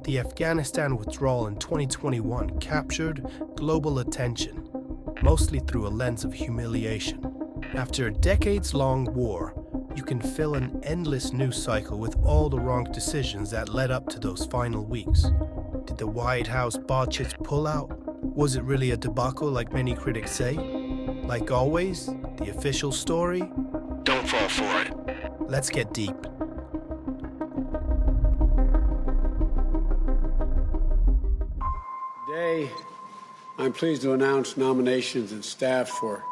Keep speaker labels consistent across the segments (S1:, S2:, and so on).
S1: the Afghanistan withdrawal in 2021 captured global attention, mostly through a lens of humiliation. After a decades-long war, you can fill an endless news cycle with all the wrong decisions that led up to those final weeks. Did the White House botch its pullout? Was it really a debacle like many critics say? Like always, the official story? Don't fall for it. Let's get deep.
S2: Today, I'm pleased to announce nominations and staff for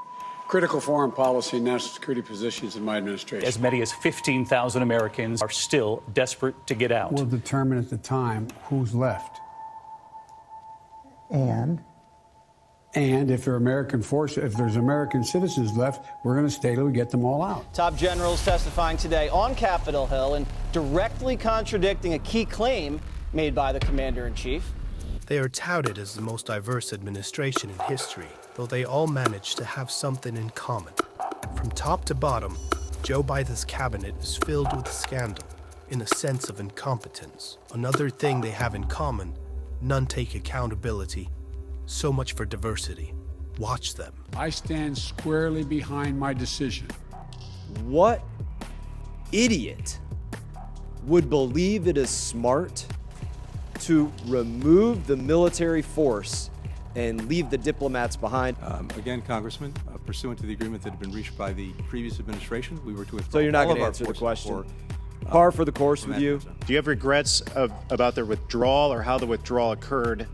S2: critical foreign policy and national security positions in my administration.
S3: As many as 15,000 Americans are still desperate to get out.
S2: We'll determine at the time who's left. And if there are American forces, if there's American citizens left, we're going to stay till we get them all out.
S4: Top generals testifying today on Capitol Hill and directly contradicting a key claim made by the commander-in-chief.
S1: They are touted as the most diverse administration in history, though they all manage to have something in common. From top to bottom, Joe Biden's cabinet is filled with scandal, in a sense of incompetence. Another thing they have in common, none take accountability. So much for diversity. Watch them.
S2: I stand squarely behind my decision.
S5: What idiot would believe it is smart to remove the military force and leave the diplomats behind?
S6: Again, Congressman, pursuant to the agreement that had been reached by the previous administration, we were to withdraw.
S5: So you're not
S6: all
S5: going to
S6: of our
S5: answer the
S6: forces
S5: question.
S6: for,
S5: Par for the course with you.
S7: Do you have regrets about their withdrawal or how the withdrawal occurred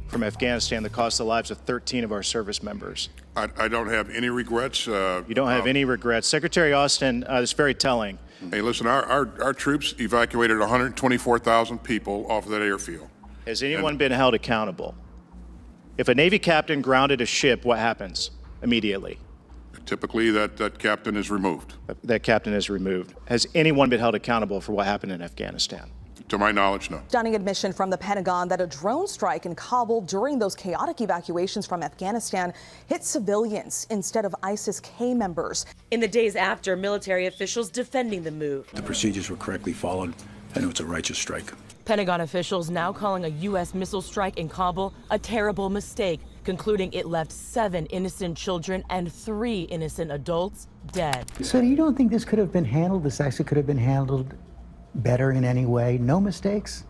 S7: from Afghanistan that cost the lives of 13 of our service members?
S8: I don't have any regrets.
S7: You don't have any regrets. Secretary Austin, it's very telling.
S8: Hey, listen, our troops evacuated 124,000 people off of that airfield.
S7: Has anyone been held accountable? If a Navy captain grounded a ship, what happens immediately?
S8: Typically, that captain is removed.
S7: That captain is removed. Has anyone been held accountable for what happened in Afghanistan?
S8: To my knowledge, no.
S9: Stunning admission from the Pentagon that a drone strike in Kabul during those chaotic evacuations from Afghanistan hit civilians instead of ISIS-K members.
S10: In the days after, military officials defending the move.
S11: The procedures were correctly followed. I know it's a righteous strike.
S10: Pentagon officials now calling a U.S. missile strike in Kabul a terrible mistake, concluding it left 7 innocent children and 3 innocent adults dead.
S12: So you don't think this could have been handled? This actually could have been handled better in any way? No mistakes?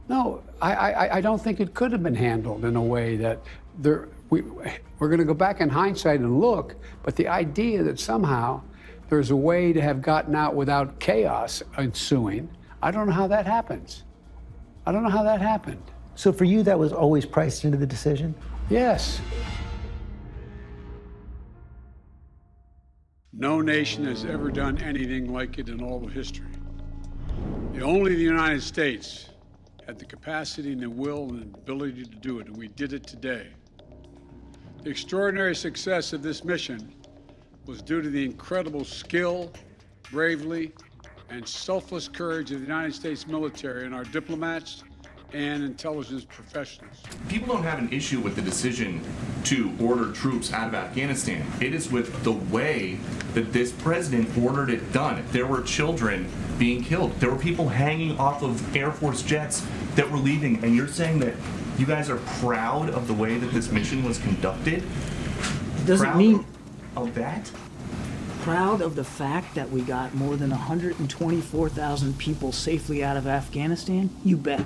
S2: No, I don't think it could have been handled in a way that we're going to go back in hindsight and look, but the idea that somehow there's a way to have gotten out without chaos ensuing, I don't know how that happens. I don't know how that happened.
S12: So for you, that was always priced into the decision?
S2: Yes. No nation has ever done anything like it in all of history. Only the United States had the capacity and the will and ability to do it, and we did it today. The extraordinary success of this mission was due to the incredible skill, bravery, and selfless courage of the United States military and our diplomats and intelligence professionals.
S13: People don't have an issue with the decision to order troops out of Afghanistan. It is with the way that this president ordered it done. There were children being killed. There were people hanging off of Air Force jets that were leaving. And you're saying that you guys are proud of the way that this mission was conducted?
S14: Doesn't mean
S13: of that?
S14: Proud of the fact that we got more than 124,000 people safely out of Afghanistan? You bet.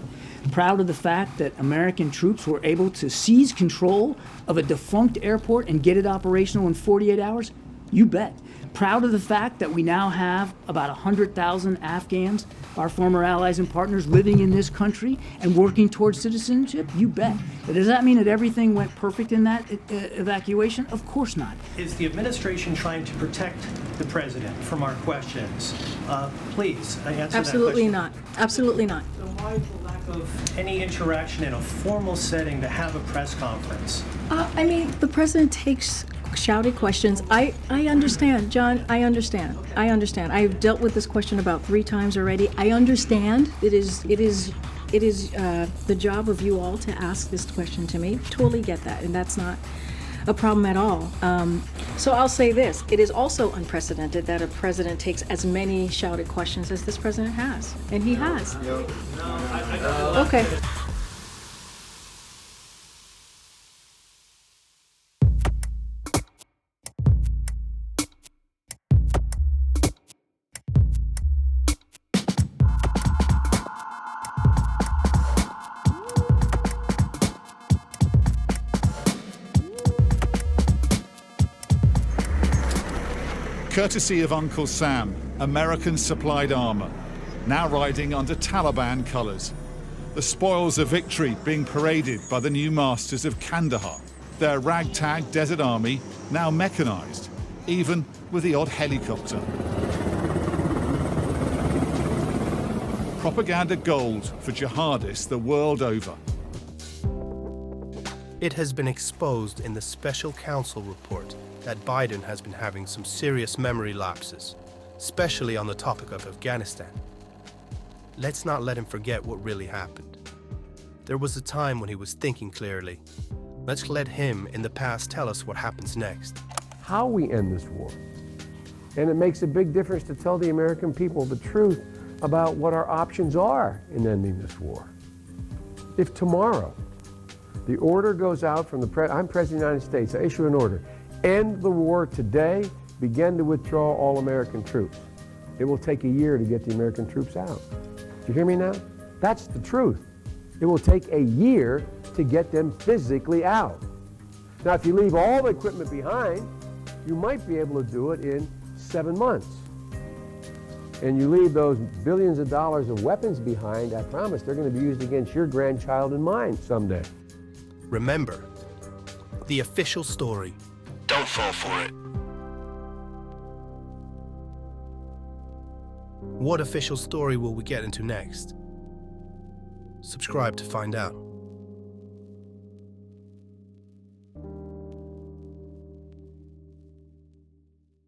S14: Proud of the fact that American troops were able to seize control of a defunct airport and get it operational in 48 hours? You bet. Proud of the fact that we now have about 100,000 Afghans, our former allies and partners, living in this country and working towards citizenship? You bet. But does that mean that everything went perfect in that evacuation? Of course not.
S15: Is the administration trying to protect the president from our questions? Please answer
S16: Absolutely
S15: that question.
S16: not. Absolutely not.
S15: So why the lack of any interaction in a formal setting to have a press conference?
S16: I mean, the president takes shouted questions. I understand, John. I understand. I understand. I've dealt with this question about 3 times already. I understand. It is the job of you all to ask this question to me. Totally get that, and that's not. a problem at all. So I'll say this, it is also unprecedented that a president takes as many shouted questions as this president has, and he has. Okay.
S17: Courtesy of Uncle Sam, American supplied armor, now riding under Taliban colors. The spoils of victory being paraded by the new masters of Kandahar. Their ragtag desert army now mechanized, even with the odd helicopter. Propaganda gold for jihadists the world over.
S1: It has been exposed in the special counsel report that Biden has been having some serious memory lapses, especially on the topic of Afghanistan. Let's not let him forget what really happened. There was a time when he was thinking clearly. Let's let him in the past tell us what happens next.
S18: How we end this war. And it makes a big difference to tell the American people the truth about what our options are in ending this war. If tomorrow the order goes out from I'm President of the United States, I issue an order, end the war today, begin to withdraw all American troops. It will take a year to get the American troops out. Do you hear me now? That's the truth. It will take a year to get them physically out. Now, if you leave all the equipment behind, you might be able to do it in 7 months. And you leave those billions of dollars of weapons behind, I promise they're going to be used against your grandchild and mine someday.
S1: Remember, the official story. Don't fall for it. What official story will we get into next? Subscribe to find out.